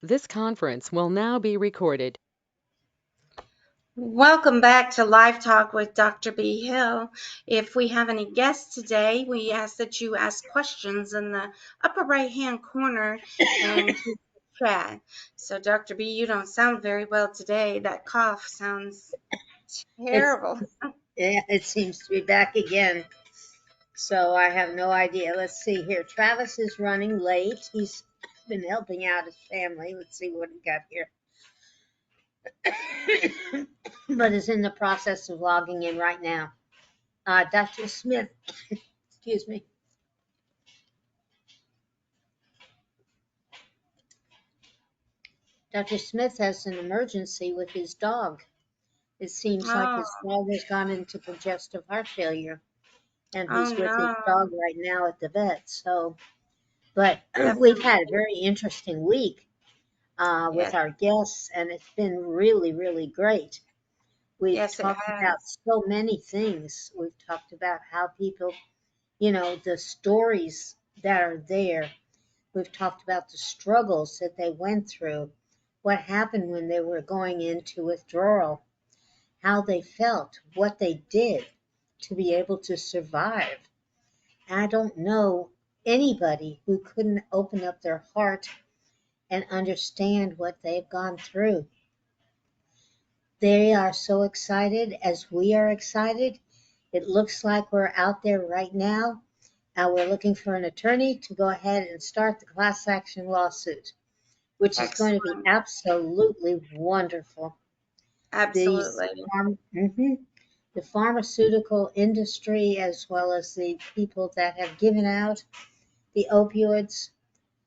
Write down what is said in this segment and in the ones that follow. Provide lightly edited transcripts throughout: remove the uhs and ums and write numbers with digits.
This conference will now be recorded. Welcome back to Live Talk with Dr. B. Hill. If we have any guests today, we ask that you ask questions in the upper right-hand corner and use the chat. So, Dr. B, you don't sound very well today. That cough sounds It's terrible. yeah, it seems to be back again. So I have no idea. Let's see here. Travis is running late. He's been helping out his family. Let's see what he got here. But is in the process of logging in right now. Dr. Smith, excuse me. Dr. Smith has an emergency with his dog. It seems like Oh, his dog has gone into congestive heart failure, and oh he's with his no. dog right now at the vet. So, but we've Definitely. had a very interesting week with Yes, our guests, and it's been really, really great. We've yes, it talked about has. so many things. We've talked about how people, the stories that are there. We've talked about the struggles that they went through, what happened when they were going into withdrawal, how they felt, what they did to be able to survive. I don't know anybody who couldn't open up their heart and understand what they've gone through. They are so excited as we are excited. It looks like we're out there right now. We're looking for an attorney to go ahead and start the class action lawsuit, which is going to be Excellent. absolutely wonderful. These Absolutely. the pharmaceutical industry, as well as the people that have given out the opioids,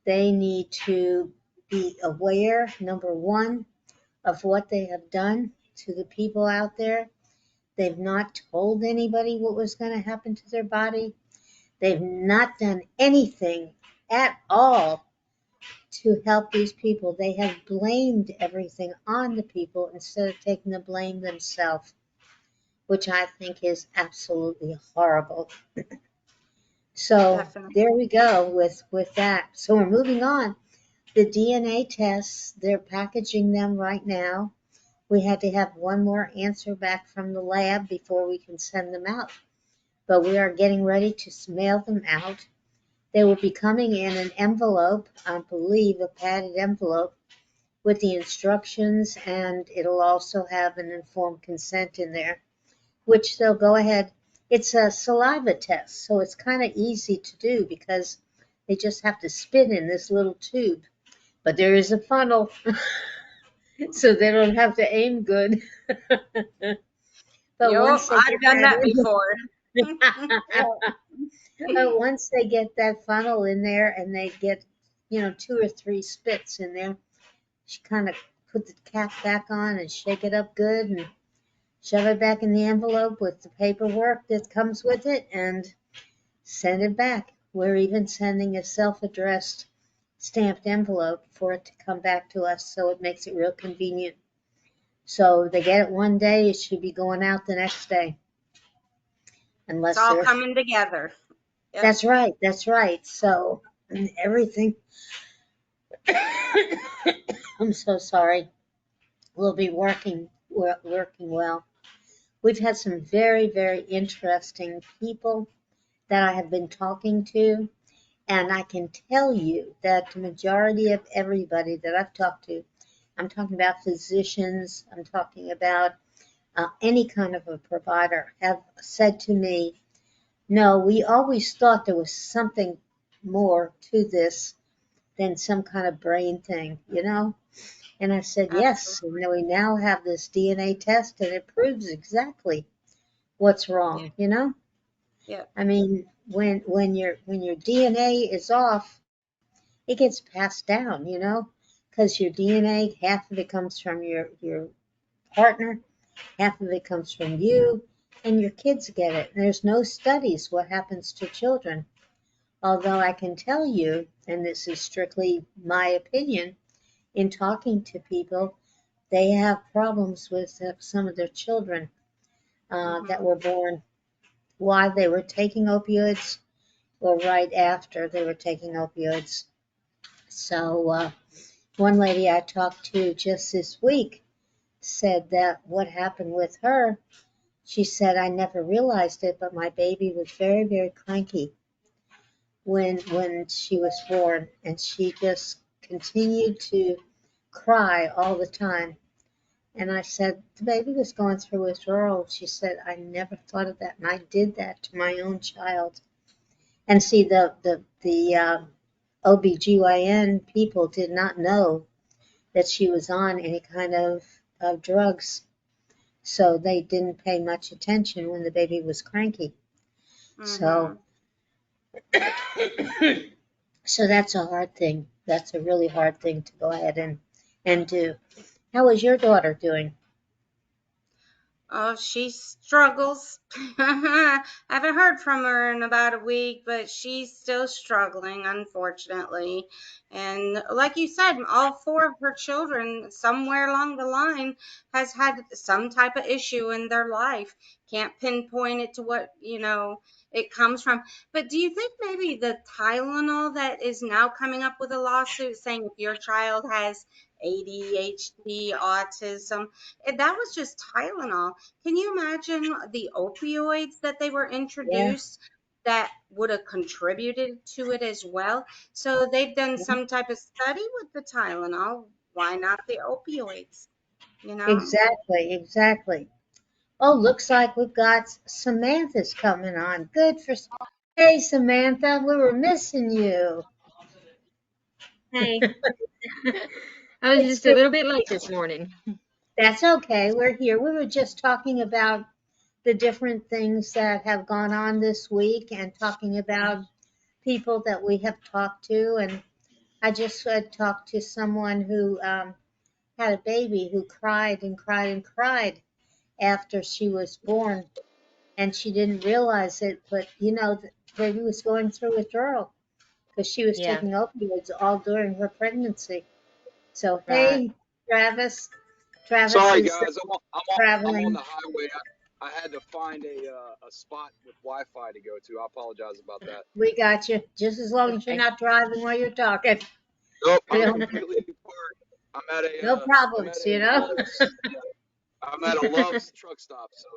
they need to be aware, number one, of what they have done to the people out there. They've not told anybody what was going to happen to their body. They've not done anything at all to help these people. They have blamed everything on the people instead of taking the blame themselves, which I think is absolutely horrible. So Definitely. there we go with that. So we're moving on. The DNA tests, they're packaging them right now. We had to have one more answer back from the lab before we can send them out. But we are getting ready to mail them out. They will be coming in an envelope, I believe a padded envelope, with the instructions, and it'll also have an informed consent in there, which they'll go ahead. It's a saliva test, so it's kind of easy to do because they just have to spit in this little tube. But there is a funnel, so they don't have to aim good. But Yup, once they I've get done that that before. but once they get that funnel in there and they get, two or three spits in there, she kind of put the cap back on and shake it up good and shove it back in the envelope with the paperwork that comes with it and send it back. We're even sending a self-addressed stamped envelope for it to come back to us, so it makes it real convenient. So they get it one day, it should be going out the next day, It's unless all they're. coming together. Yep. That's right. That's right. So everything. I'm so sorry. Will be working well. We've had some very, very interesting people that I have been talking to, and I can tell you that the majority of everybody that I've talked to, I'm talking about physicians, I'm talking about any kind of a provider, have said to me, no, we always thought there was something more to this than some kind of brain thing. And I said, yes, Absolutely. we now have this DNA test and it proves exactly what's Yeah. wrong. Yeah. I mean, when your DNA is off, it gets passed down, because your DNA, half of it comes from your partner, half of it comes from you, and your kids get it. And there's no studies what happens to children. Although I can tell you, and this is strictly my opinion, in talking to people, they have problems with some of their children that Hmm. were born while they were taking opioids or right after they were taking opioids. So One lady I talked to just this week said that what happened with her, she said, I never realized it, but my baby was very, very cranky when she was born, and she just continued to cry all the time. And I said, the baby was going through withdrawal. She said, I never thought of that, and I did that to my own child. And see, the OBGYN people did not know that she was on any kind of drugs, so they didn't pay much attention when the baby was cranky. Mm-hmm. So that's a hard thing. That's a really hard thing to go ahead and do. How is your daughter doing? Oh, she struggles. I haven't heard from her in about a week, but she's still struggling, unfortunately. And like you said, all four of her children, somewhere along the line, has had some type of issue in their life. Can't pinpoint it to what, it comes from. But do you think maybe the Tylenol that is now coming up with a lawsuit saying if your child has ADHD, autism, that was just Tylenol? Can you imagine the opioids that they were Yeah. introduced that would have contributed to it as well? So they've done some type of study with the Tylenol. Why not the opioids? You know? Exactly, exactly. Oh, looks like we've got Samantha's coming on. Good for. Hey, Samantha, we were missing you. Hey, I was It's just a good. little bit late this morning. That's okay. We're here. We were just talking about the different things that have gone on this week and talking about people that we have talked to. And I just had talked to someone who had a baby who cried and cried and cried after she was born, and she didn't realize it. But the baby was going through withdrawal because she was Yeah, taking opioids all during her pregnancy. So, right. hey, Travis. Travis Sorry, is guys. I'm on traveling. the highway. I had to find a spot with Wi-Fi to go to. I apologize about that. We got you. Just as long as you're Okay. not driving while you're talking. Nope, We I'm don't, completely parked. no I'm at problems, a Love's. Yeah, I'm at a Love's truck stop. So,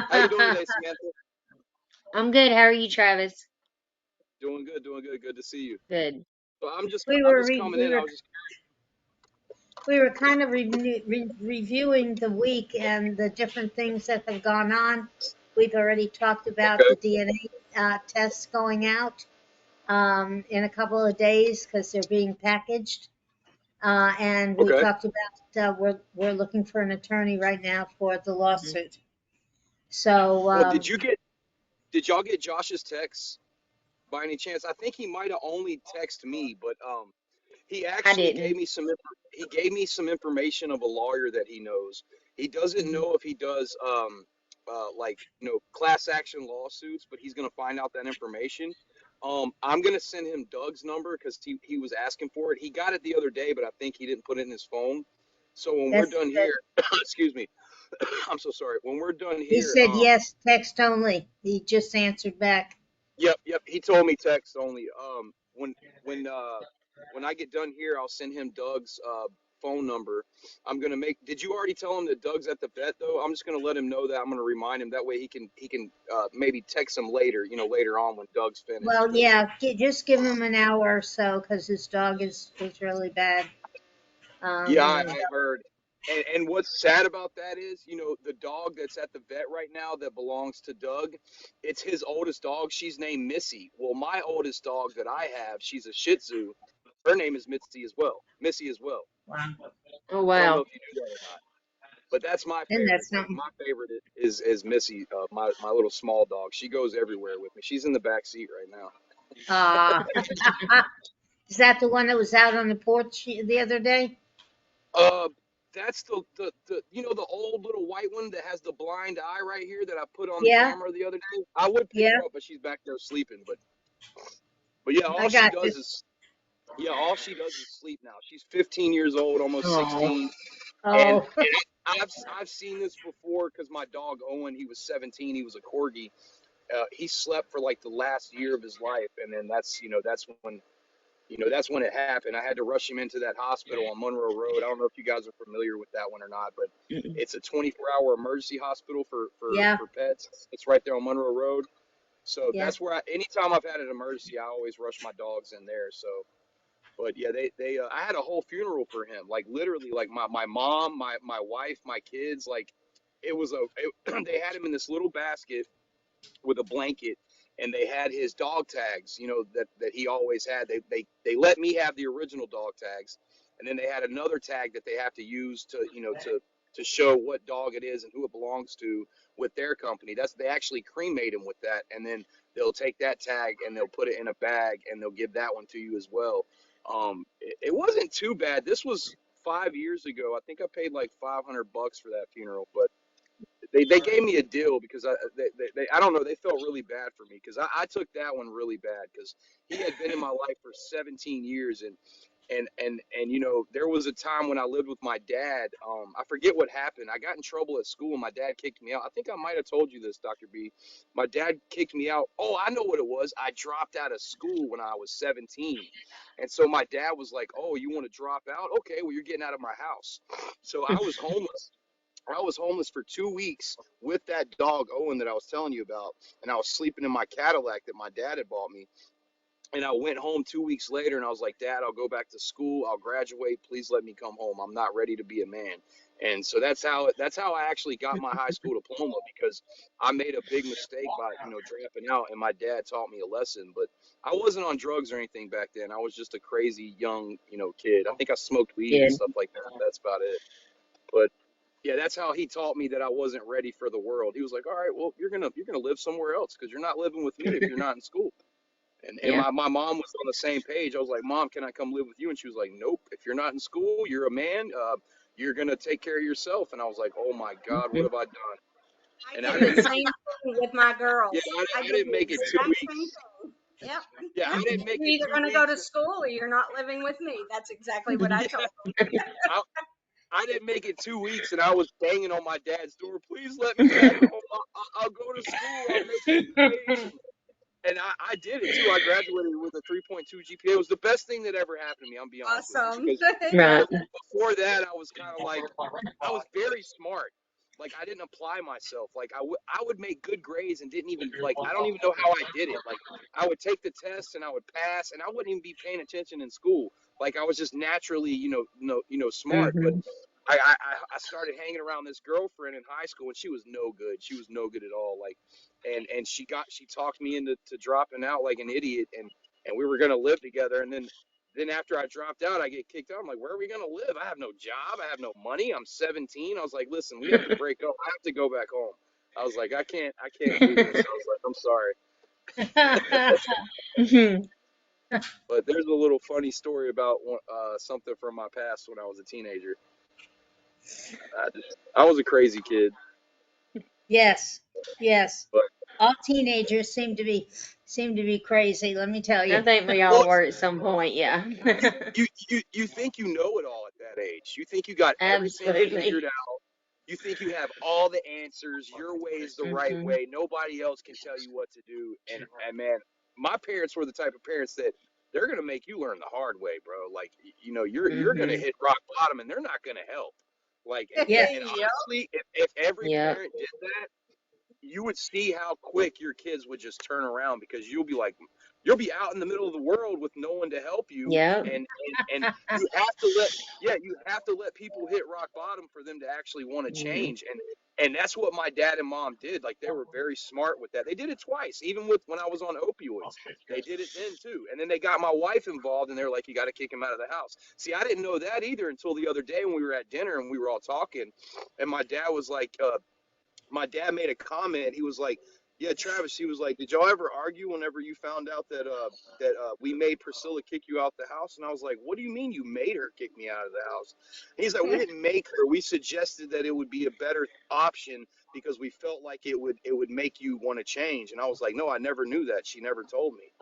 how you doing today, Samantha? I'm good. How are you, Travis? Doing good, doing good. Good to see you. Good. So I'm just we I'm were just re, coming we in. I were was just we were kind of reviewing the week and the different things that have gone on. We've already talked about the okay. DNA tests going out in a couple of days because they're being packaged. And we Okay. talked about we're looking for an attorney right now for the Mhm. lawsuit. So Well, did y'all get Josh's text by any chance? I think he might have only texted me, but he I actually didn't. he gave me some information of a lawyer that he knows. He doesn't Mhm. know if he does like class action lawsuits, but he's gonna find out that information. I'm gonna send him Doug's number because he was asking for it. He got it the other day, but I think he didn't put it in his phone. So when we're that's done that. here, excuse me, I'm so sorry. When we're done He here, said yes, text only. He just answered back. yep. He told me text only. When when I get done here, I'll send him Doug's phone number. I'm gonna make. Did you already tell him that Doug's at the vet though? I'm just gonna let him know that. I'm gonna remind him that way he can maybe text him later. Later on when Doug's finished. Well, Cause yeah, just give him an hour or so because his dog is really bad. yeah, Um, I heard. And what's sad about that is, the dog that's at the vet right now that belongs to Doug, it's his oldest dog. She's named Missy. Well, my oldest dog that I have, she's a Shih Tzu. Her name is Missy as well. Missy as well. wow, Oh, I don't know wow. if you knew that or not, but that's my and favorite. that's Like something. my favorite is Missy, my little small dog. She goes everywhere with me. She's in the back seat right now. Uh, is that the one that was out on the porch the other day? Uh, that's the old little white one that has the blind eye right here that I put on the Yeah, camera the other day. I would pick yeah, her up, but she's back there sleeping. But yeah, I got you. all she does is sleep now. She's 15 years old, almost Oh, 16, and Oh, I've seen this before because my dog Owen, he was 17, he was a corgi. He slept for like the last year of his life, and then that's when that's when it happened. I had to rush him into that hospital on Monroe Road. I don't know if you guys are familiar with that one or not, but Mm-mm. it's a 24-hour emergency hospital for Yeah, pets. It's right there on Monroe Road. So yeah. that's where anytime I've had an emergency, I always rush my dogs in there. So, but yeah, I had a whole funeral for him, like literally, like my mom, my wife, my kids, like they had him in this little basket with a blanket, and they had his dog tags, that he always had. They let me have the original dog tags, and then they had another tag that they have to use to show what dog it is and who it belongs to with their company. They actually cremate him with that, and then they'll take that tag and they'll put it in a bag and they'll give that one to you as well. It wasn't too bad. This was 5 years ago. I think I paid like $500 for that funeral, but they gave me a deal because I don't know, they felt really bad for me because I took that one really bad because he had been in my life for 17 years, and there was a time when I lived with my dad. I forget what happened. I got in trouble at school and my dad kicked me out. I think I might have told you this, Dr. B. My dad kicked me out. Oh, I know what it was. I dropped out of school when I was 17. And so my dad was like, "Oh, you want to drop out? Okay, well, you're getting out of my house." So I was homeless for 2 weeks with that dog Owen that I was telling you about, and I was sleeping in my Cadillac that my dad had bought me. And I went home 2 weeks later, and I was like, "Dad, I'll go back to school. I'll graduate. Please let me come home. I'm not ready to be a man." And so that's how I actually got my high school diploma because I made a big mistake by dropping out, and my dad taught me a lesson. But I wasn't on drugs or anything back then. I was just a crazy young kid. I think I smoked weed and Good. stuff like that. That's about it. But yeah, that's how he taught me that I wasn't ready for the world. He was like, "All right, well, you're gonna live somewhere else because you're not living with me if you're not in school." And Yeah. my mom was on the same page. I was like, "Mom, can I come live with you?" And she was like, "Nope. If you're not in school, you're a man. You're gonna take care of yourself." And I was like, "Oh my God, what Mhm. have I done?" I And I did the didn't. same thing with my Yeah, girls. I, I I did didn't the make it two exact same weeks. thing. Yep. Yeah, I Yep. didn't make You're it either two going to go to weeks. school or you're not living with me. That's exactly what I Yeah, told I, I didn't make it 2 weeks, and I was banging on my dad's door. Please let me back home. I'll go to school. I'll make good grades. And I did it too. I graduated with a 3.2 GPA. It was the best thing that ever happened to me. I'm be them. honest with you, Awesome. because Right. before that, I was kind of like, I was very smart. Like I didn't apply myself. Like I would make good grades and didn't even like I don't even know how I did it. Like I would take the test and I would pass and I wouldn't even be paying attention in school. Like I was just naturally smart. But Hmm. I started hanging around this girlfriend in high school and she was no good. She was no good at all. Like and she talked me into dropping out like an idiot, and we were gonna live together, and then after I dropped out, I get kicked out. I'm like, where are we gonna live? I have no job. I have no money. I'm 17. I was like, listen, we have to break up. I have to go back home. I was like, I can't do this. I was like, I'm sorry. Mhm. But there's a little funny story about something from my past when I was a teenager. I was a crazy kid, Yes, yes. but All teenagers seem to be crazy, let me tell I you. think we well, all were at some point. Yeah. you think you know it all at that age. You think you got everything Absolutely. figured out. You think you have all the answers. Your way is the right Hmm. way. Nobody else can tell you what to do. And man, my parents were the type of parents that they're gonna make you learn the hard way, bro. Like you're gonna Hmm. hit rock bottom, and they're not gonna help. Like Yeah, and Yep. honestly, if every Yep. parent did that, you would see how quick your kids would just turn around because you'll be out in the middle of the world with no one to help you, Yep. and you have to let people hit rock bottom for them to actually want to Hmm. change. And that's what my dad and mom did. Like they were very smart with that. They did it twice, even with when I was on opioids. They did it then too. And then they got my wife involved, and they're like, "You got to kick him out of the house." See, I didn't know that either until the other day when we were at dinner and we were all talking, and my dad made a comment. He was like, "Yeah, Travis." He was like, "Did y'all ever argue whenever you found out that we made Priscilla kick you out the house?" And I was like, "What do you mean you made her kick me out of the house?" And he's like, "We didn't make her. We suggested that it would be a better option because we felt like it would make you want to change." And I was like, "No, I never knew that. She never told me."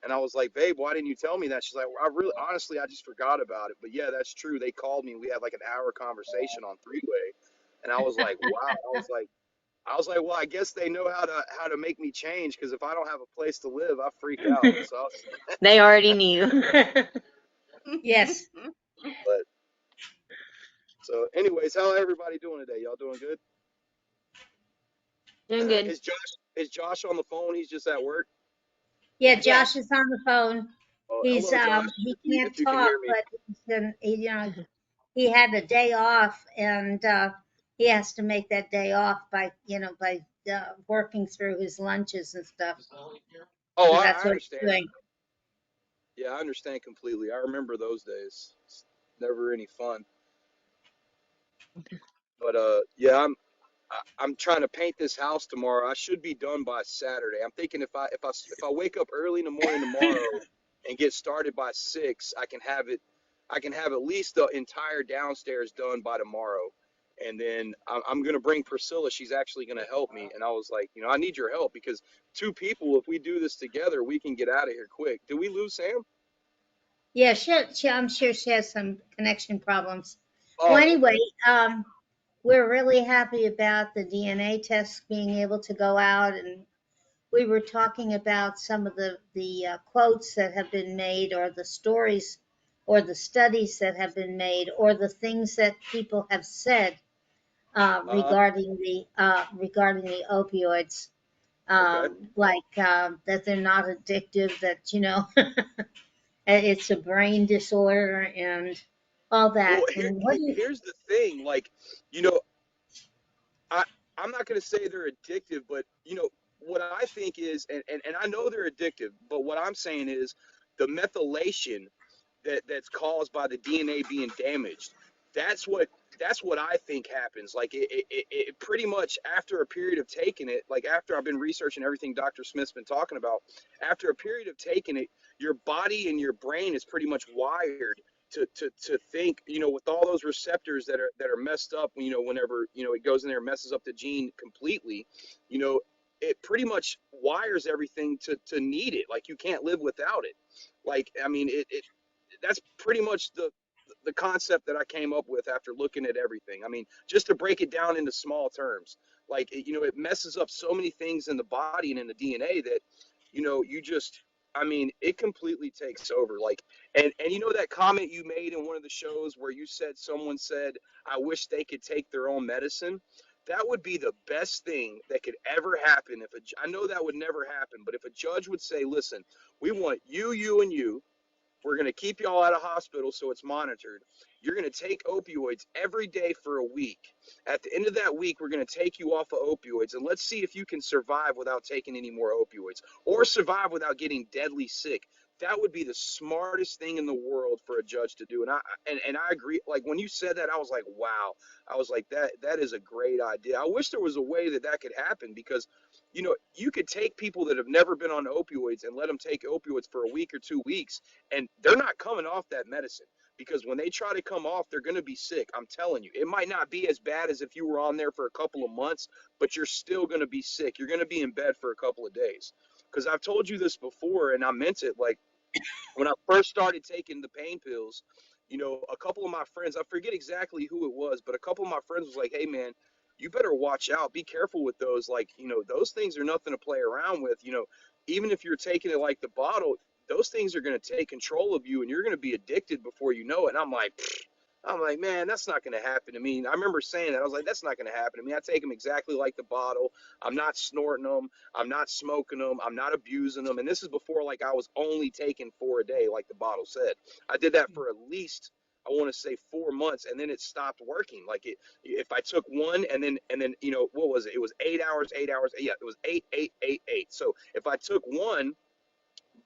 And I was like, "Babe, why didn't you tell me that?" She's like, "Well, I really, honestly, I just forgot about it. But yeah, that's true. They called me. We had like an hour conversation on three-way." And I was like, "Wow." I was like. I was like, well, I guess they know how to make me change because if I don't have a place to live, I freak out. So, They already knew. Yes. but so, anyways, how everybody doing today? Y'all doing good? Doing good. Is Josh on the phone? He's just at work. Yeah, Yes. Josh is on the phone. Oh, He's hello, Josh. he If you can't if you can talk, hear me. but he had a day off, and he has to make that day off by working through his lunches and stuff. Oh, So I, that's I what he's understand. doing. Yeah, I understand completely. I remember those days. It's never any fun. But yeah, I'm trying to paint this house tomorrow. I should be done by Saturday. I'm thinking if I wake up early in the morning tomorrow and get started by 6, I can have at least the entire downstairs done by tomorrow. And then I'm gonna bring Priscilla. She's actually gonna help me. And I was like, I need your help because two people, if we do this together, we can get out of here quick. Did we lose Sam? Yeah, I'm sure she has some connection problems. Well, Oh, anyway, okay. we're really happy about the DNA tests being able to go out, and we were talking about some of the quotes that have been made, or the stories, or the studies that have been made, or the things that people have said Uh, regarding the opioids, okay. like that they're not addictive, that it's a brain disorder and all Well, that. And what do you? here's the thing. Like, you know, I I'm not going to say they're addictive, but what I think is, and I know they're addictive, but what I'm saying is the methylation that's caused by the DNA being damaged. That's what that's what I think happens. Like it pretty much after a period of taking it, like after I've been researching everything Dr. Smith's been talking about, after a period of taking it, your body and your brain is pretty much wired to think, with all those receptors that are messed up, whenever, it goes in there and messes up the gene completely, you know, it pretty much wires everything to need it. Like you can't live without it. Like, I mean, it that's pretty much the concept that I came up with after looking at everything. I mean, just to break it down into small terms, like it messes up so many things in the body and in the DNA that you just, I mean, it completely takes over. Like, and that comment you made in one of the shows where you said someone said, "I wish they could take their own medicine." That would be the best thing that could ever happen. I know that would never happen, but if a judge would say, "Listen, we want you, you, and you. We're going to keep y'all out of hospital so it's monitored. You're going to take opioids every day for a week. At the end of that week, we're going to take you off of opioids, and let's see if you can survive without taking any more opioids or survive without getting deadly sick." That would be the smartest thing in the world for a judge to do. And I agree. Like when you said that, I was like, wow. I was like, that is a great idea. I wish there was a way that could happen because you could take people that have never been on opioids and let them take opioids for a week or 2 weeks, and they're not coming off that medicine because when they try to come off, they're going to be sick. I'm telling you, it might not be as bad as if you were on there for a couple of months, but you're still going to be sick. You're going to be in bed for a couple of days. Because I've told you this before, and I meant it. Like when I first started taking the pain pills, a couple of my friends, I forget exactly who it was, but a couple of my friends was like, "Hey man, you better watch out. Be careful with those. Like, those things are nothing to play around with. Even if you're taking it like the bottle, those things are going to take control of you and you're going to be addicted before you know it." And I'm like, man, that's not going to happen to me. I remember saying that. I was like, that's not going to happen to me. I take them exactly like the bottle. I'm not snorting them. I'm not smoking them. I'm not abusing them. And this is before like I was only taking 4 a day, like the bottle said. I did that for at least, I want to say, 4 months, and then it stopped working. Like if I took one and then what was it? It was 8 hours, 8 hours. Yeah, it was 8, 8, 8, 8. So if I took one,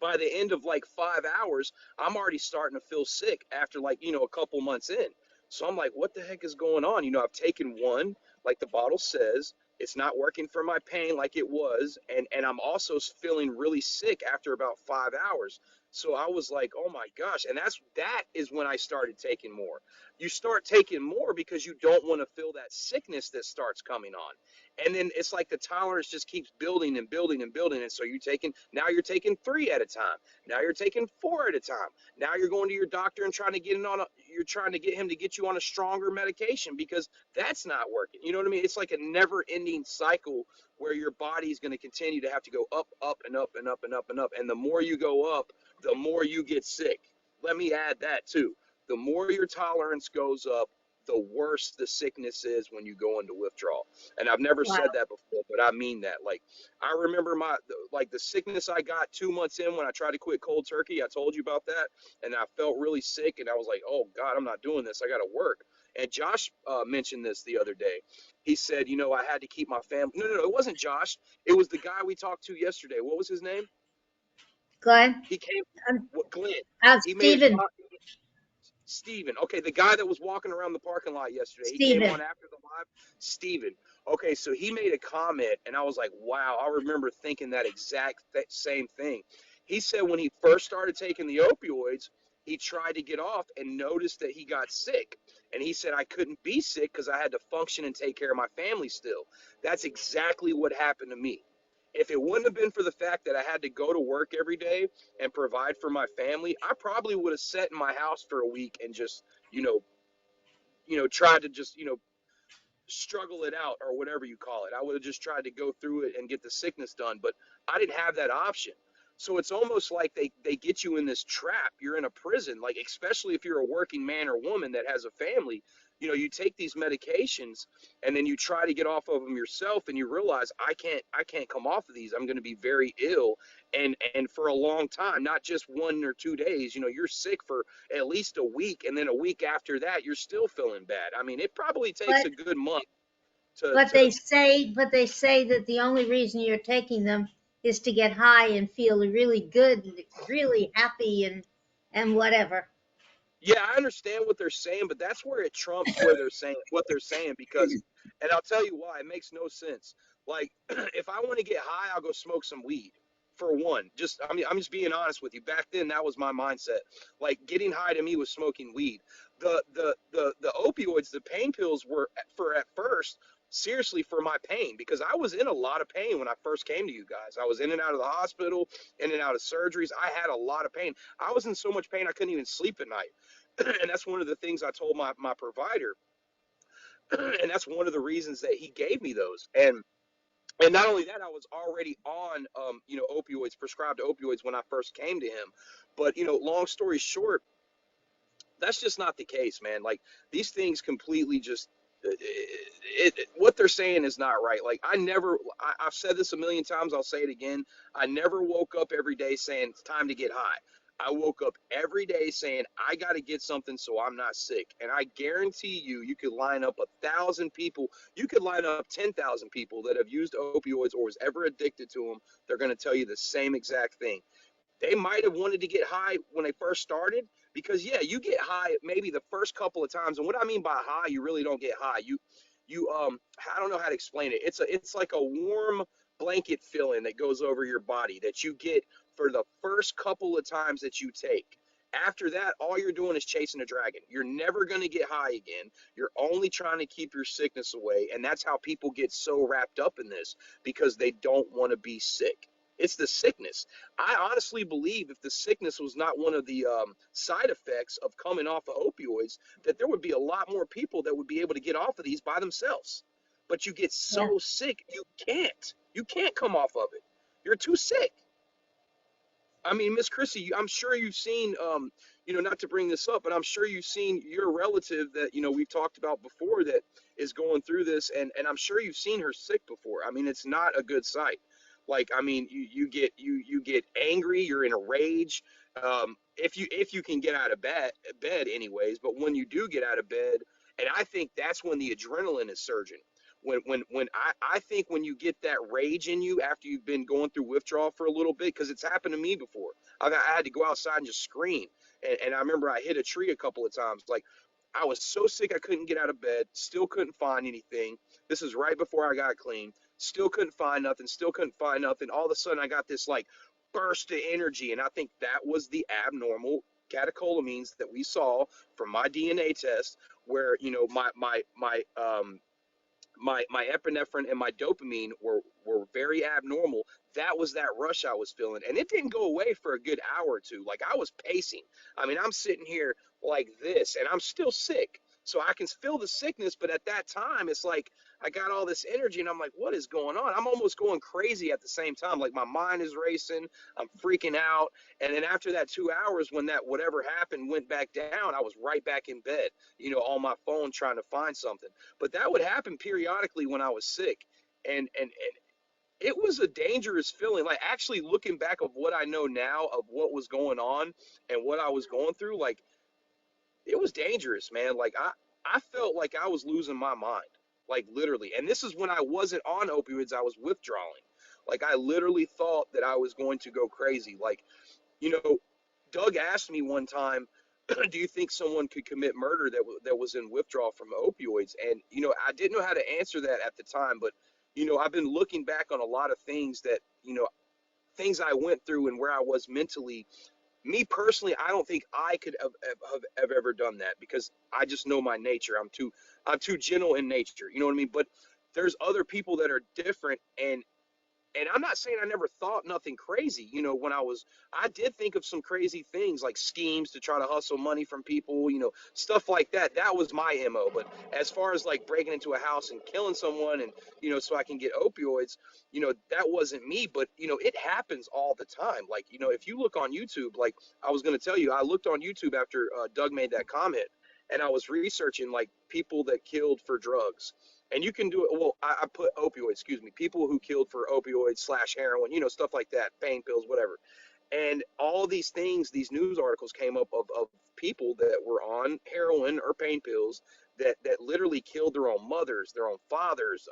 by the end of like 5 hours, I'm already starting to feel sick after like, a couple months in. So I'm like, what the heck is going on? I've taken one, like the bottle says, it's not working for my pain like it was. And I'm also feeling really sick after about 5 hours. So I was like, oh my gosh. And that is when I started taking more. You start taking more because you don't want to feel that sickness that starts coming on. And then it's like the tolerance just keeps building and building and building. And so now you're taking 3 at a time. Now you're taking 4 at a time. Now you're going to your doctor and you're trying to get him to get you on a stronger medication because that's not working. You know what I mean? It's like a never ending cycle where your body's going to continue to have to go up, up and up and up and up and up. And the more you go up, the more you get sick. Let me add that too. The more your tolerance goes up, the worse the sickness is when you go into withdrawal. And I've never Wow. said that before, but I mean that. Like I remember the sickness I got 2 months in when I tried to quit cold turkey. I told you about that, and I felt really sick, and I was like, "Oh God, I'm not doing this. I got to work." And Josh mentioned this the other day. He said, I had to keep my family. No, no, no, it wasn't Josh. It was the guy we talked to yesterday. What was his name? Glenn, He came, um, what, Glenn. He made a Stephen, Steven. Okay, the guy that was walking around the parking lot yesterday. He came Stephen. on after the live. Steven. Okay, so he made a comment, and I was like, wow, I remember thinking that exact same thing. He said when he first started taking the opioids, he tried to get off and noticed that he got sick. And he said, I couldn't be sick because I had to function and take care of my family still. That's exactly what happened to me. If it wouldn't have been for the fact that I had to go to work every day and provide for my family, I probably would have sat in my house for a week and just, you know, tried to just, struggle it out or whatever you call it. I would have just tried to go through it and get the sickness done, but I didn't have that option. So it's almost like they get you in this trap. You're in a prison, like especially if you're a working man or woman that has a family. You take these medications and then you try to get off of them yourself and you realize I can't come off of these. I'm going to be very ill and for a long time, not just 1 or 2 days. You're sick for at least a week, and then a week after that you're still feeling bad. I mean, it probably takes But a good month to but they say that the only reason you're taking them is to get high and feel really good, and really happy, and whatever. Yeah, I understand what they're saying, but that's where it trumps where they're saying what they're saying because, and I'll tell you why, it makes no sense. Like, if I want to get high, I'll go smoke some weed. For one, I'm just being honest with you. Back then, that was my mindset. Like, getting high to me was smoking weed. The opioids, the pain pills were for at first seriously for my pain because I was in a lot of pain when I first came to you guys. I was in and out of the hospital, in and out of surgeries. I had a lot of pain. I was in so much pain I couldn't even sleep at night. And that's one of the things I told my provider, and that's one of the reasons that he gave me those. And not only that, I was already on opioids, prescribed opioids when I first came to him. But long story short, that's just not the case, man. Like these things completely just what they're saying is not right. Like I've said this a million times. I'll say it again. I never woke up every day saying it's time to get high. I woke up every day saying I got to get something so I'm not sick. And I guarantee you could line up 1,000 people. You could line up 10,000 people that have used opioids or was ever addicted to them. They're going to tell you the same exact thing. They might have wanted to get high when they first started because yeah, you get high maybe the first couple of times. And what I mean by high, you really don't get high. You I don't know how to explain it. It's like a warm blanket feeling that goes over your body that you get for the first couple of times that you take. After that, all you're doing is chasing a dragon. You're never going to get high again. You're only trying to keep your sickness away. And that's how people get so wrapped up in this because they don't want to be sick. It's the sickness. I honestly believe if the sickness was not one of the side effects of coming off of opioids, that there would be a lot more people that would be able to get off of these by themselves. But you get Yeah, so sick, you can't. You can't come off of it. You're too sick. I mean, Miss Chrissy, I'm sure you've seen, not to bring this up, but I'm sure you've seen your relative that, we've talked about before that is going through this, and I'm sure you've seen her sick before. I mean, it's not a good sight. Like, I mean, you get angry, you're in a rage. If you can get out of bed anyways, but when you do get out of bed, and I think that's when the adrenaline is surging when I think when you get that rage in you after you've been going through withdrawal for a little bit, because it's happened to me before. I had to go outside and just scream. And I remember I hit a tree a couple of times. Like I was so sick I couldn't get out of bed, still couldn't find anything. This is right before I got clean. Still couldn't find nothing, still couldn't find nothing. All of a sudden I got this like burst of energy. And I think that was the abnormal catecholamines that we saw from my DNA test, where, my epinephrine and my dopamine were very abnormal. That was that rush I was feeling, and it didn't go away for a good hour or two. Like, I was pacing. I mean, I'm sitting here like this, and I'm still sick, so I can feel the sickness. But at that time, it's like I got all this energy, and I'm like, what is going on? I'm almost going crazy at the same time. Like, my mind is racing, I'm freaking out. And then after that 2 hours, when that whatever happened went back down, I was right back in bed, on my phone trying to find something. But that would happen periodically when I was sick. And it was a dangerous feeling. Like, actually looking back of what I know now of what was going on and what I was going through, like, it was dangerous, man. Like, I felt like I was losing my mind. Like, literally. And this is when I wasn't on opioids, I was withdrawing. Like, I literally thought that I was going to go crazy. Like, you know, Doug asked me one time, do you think someone could commit murder that was in withdrawal from opioids? And, I didn't know how to answer that at the time, but, I've been looking back on a lot of things that, things I went through and where I was mentally. Me personally, I don't think I could have ever done that, because I just know my nature. I'm too gentle in nature. You know what I mean? But there's other people that are different, and I'm not saying I never thought nothing crazy. When I did think of some crazy things, like schemes to try to hustle money from people, stuff like that. That was my MO. But as far as like breaking into a house and killing someone and, so I can get opioids, that wasn't me. But, it happens all the time. Like, if you look on YouTube, like I was going to tell you, I looked on YouTube after Doug made that comment, and I was researching like people that killed for drugs. And you can do it. Well, I put opioids, excuse me, people who killed for opioids slash heroin, stuff like that, pain pills, whatever. And all these things, these news articles came up of people that were on heroin or pain pills that literally killed their own mothers, their own fathers,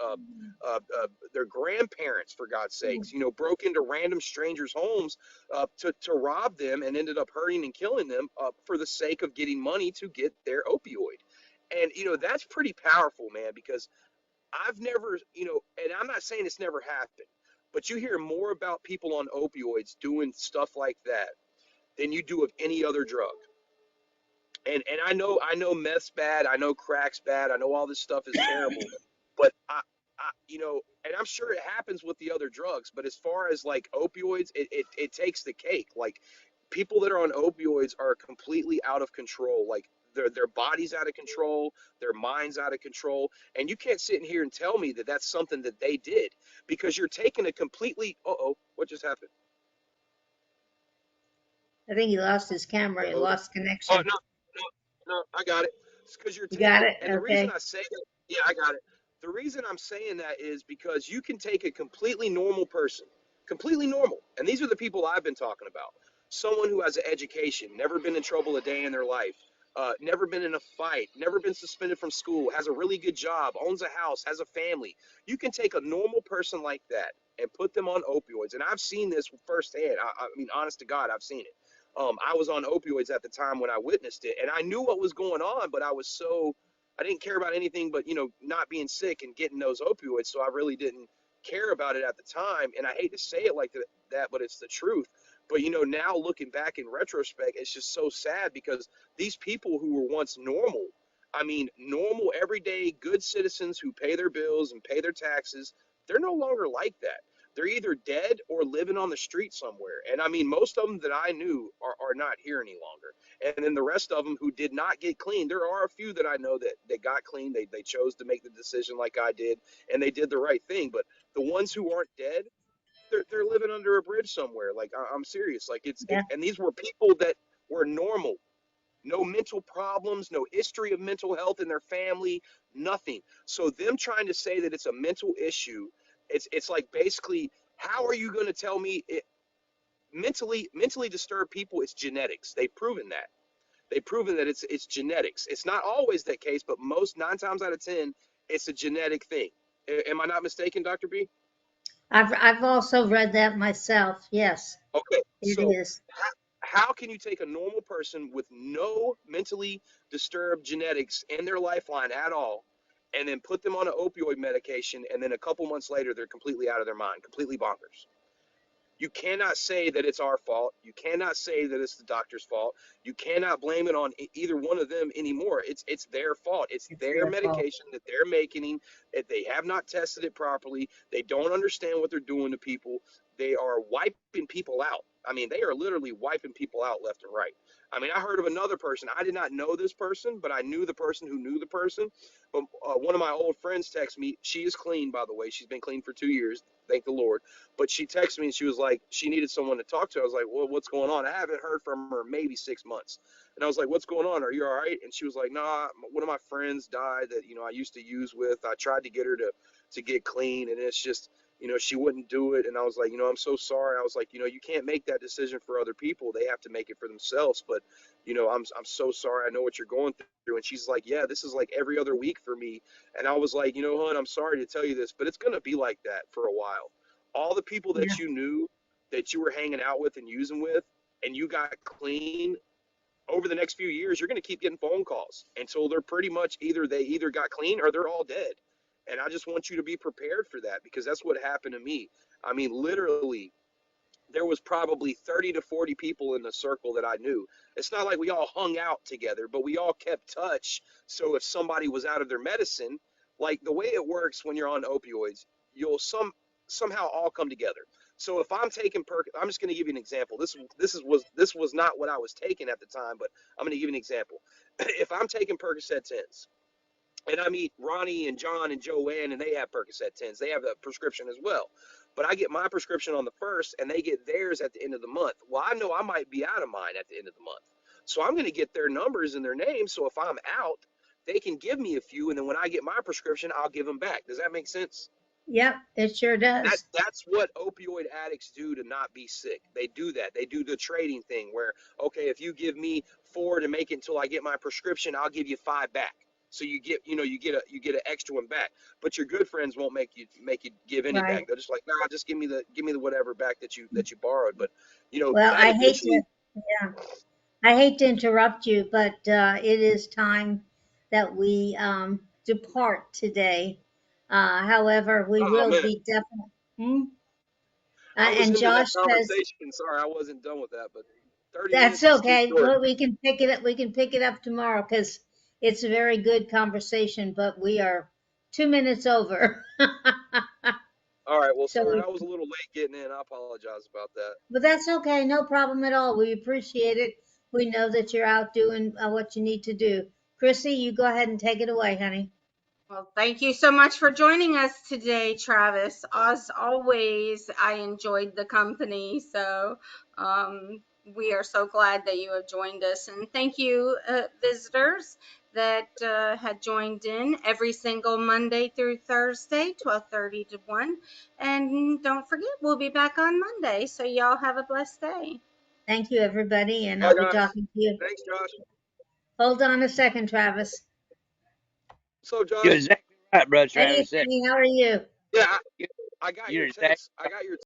their grandparents, for God's sakes, broke into random strangers' homes to rob them, and ended up hurting and killing them for the sake of getting money to get their opioid. And, that's pretty powerful, man, because I've never, and I'm not saying it's never happened, but you hear more about people on opioids doing stuff like that than you do of any other drug. And I know meth's bad, I know crack's bad, I know all this stuff is terrible, but and I'm sure it happens with the other drugs, but as far as like opioids, it takes the cake. Like, people that are on opioids are completely out of control. Like, their body's out of control, their mind's out of control, and you can't sit in here and tell me that that's something that they did, because you're taking a completely. What just happened? I think he lost his camera. He Uh-oh. lost Oh, connection. no, no, I got it. It's because you're You got taking, it? and the reason Okay. I say that, yeah, I got it. The reason I'm saying that is because you can take a completely normal person, completely normal, and these are the people I've been talking about. Someone who has an education, never been in trouble a day in their life, never been in a fight, never been suspended from school, has a really good job, owns a house, has a family. You can take a normal person like that and put them on opioids, and I've seen this firsthand. I mean, honest to God, I've seen it. I was on opioids at the time when I witnessed it, and I knew what was going on, but I didn't care about anything but, not being sick and getting those opioids. So I really didn't care about it at the time. And I hate to say it like that, but it's the truth. But, now looking back in retrospect, it's just so sad, because these people who were once normal, I mean, normal, everyday, good citizens who pay their bills and pay their taxes, they're no longer like that. They're either dead or living on the street somewhere. And I mean, most of them that I knew are not here any longer. And then the rest of them who did not get clean, there are a few that I know that got clean. They chose to make the decision like I did, and they did the right thing. But the ones who aren't dead, they're living under a bridge somewhere. Like, I'm serious. Like, Yeah. and these were people that were normal, no mental problems, no history of mental health in their family, nothing. So them trying to say that it's a mental issue, it's like, basically, how are you going to tell me mentally disturbed people? It's genetics. They've proven that. They've proven that it's genetics. It's not always that case, but most 9 times out of 10, it's a genetic thing. Am I not mistaken, Dr. B? I've also read that myself. Yes, Okay, it so is. how can you take a normal person with no mentally disturbed genetics in their lifeline at all, and then put them on an opioid medication, and then a couple months later they're completely out of their mind, completely bonkers? You cannot say that it's our fault. You cannot say that it's the doctor's fault. You cannot blame it on either one of them anymore. It's their fault. It's It's their their fault. medication that they're making. That they have not tested it properly. They don't understand what they're doing to people. They are wiping people out. I mean, they are literally wiping people out left and right. I mean, I heard of another person. I did not know this person, but I knew the person who knew the person. But one of my old friends texted me. She is clean, by the way. She's been clean for 2 years. Thank the Lord. But she texted me and she was like, she needed someone to talk to. I was like, well, what's going on? I haven't heard from her maybe 6 months. And I was like, what's going on? Are you all right? And she was like, nah, one of my friends died that, I used to use with. I tried to get her to get clean, and it's just, she wouldn't do it. And I was like, I'm so sorry. I was like, you can't make that decision for other people. They have to make it for themselves. But, I'm so sorry. I know what you're going through. And she's like, yeah, this is like every other week for me. And I was like, hon, I'm sorry to tell you this, but it's going to be like that for a while. All the people Yeah. that you knew, that you were hanging out with and using with, and you got clean, over the next few years, you're going to keep getting phone calls until they're pretty much they either got clean or they're all dead. And I just want you to be prepared for that, because that's what happened to me. I mean, literally, there was probably 30 to 40 people in the circle that I knew. It's not like we all hung out together, but we all kept touch. So if somebody was out of their medicine, like the way it works when you're on opioids, you'll somehow all come together. So if I'm taking I'm just going to give you an example. This was not what I was taking at the time, but I'm going to give you an example. If I'm taking Percocet 10s, and I meet Ronnie and John and Joanne, and they have Percocet 10s. They have the prescription as well. But I get my prescription on the first, and they get theirs at the end of the month. Well, I know I might be out of mine at the end of the month. So I'm going to get their numbers and their names. So if I'm out, they can give me a few, and then when I get my prescription, I'll give them back. Does that make sense? Yep, it sure That does. that's what opioid addicts do to not be sick. They do that. They do the trading thing where, okay, if you give me 4 to make it until I get my prescription, I'll give you 5 back. So you get an extra one back. But your good friends won't make you give any Right. back. They're just like, nah, just give me the whatever back that you borrowed. But Well, that eventually. I hate to interrupt you, but it is time that we depart today. However, we Oh will man, be definitely. Hmm? I was And into that Josh says conversation. Sorry, I wasn't done with that. But 30 that's minutes is too okay. short. Well, we can pick it up. We can pick it up tomorrow because it's a very good conversation. But we are 2 minutes over. All right. Well, So sorry, we, I was a little late getting in. I apologize about that. but that's okay. No problem at all. We appreciate it. We know that you're out doing what you need to do. Chrissy, you go ahead and take it away, honey. Well, thank you so much for joining us today, Travis. As always, I enjoyed the company. So we are so glad that you have joined us. And thank you, visitors that had joined in every single Monday through Thursday, 12:30 to 1. And don't forget, we'll be back on Monday. So y'all have a blessed day. Thank you, everybody, and Bye, I'll be guys. talking to you. Thanks, Josh. Hold on a second, Travis. So, You're Josh, exactly right, Brother Hey, Travis. honey, how are you? yeah, You- I got You're your exactly text. I got your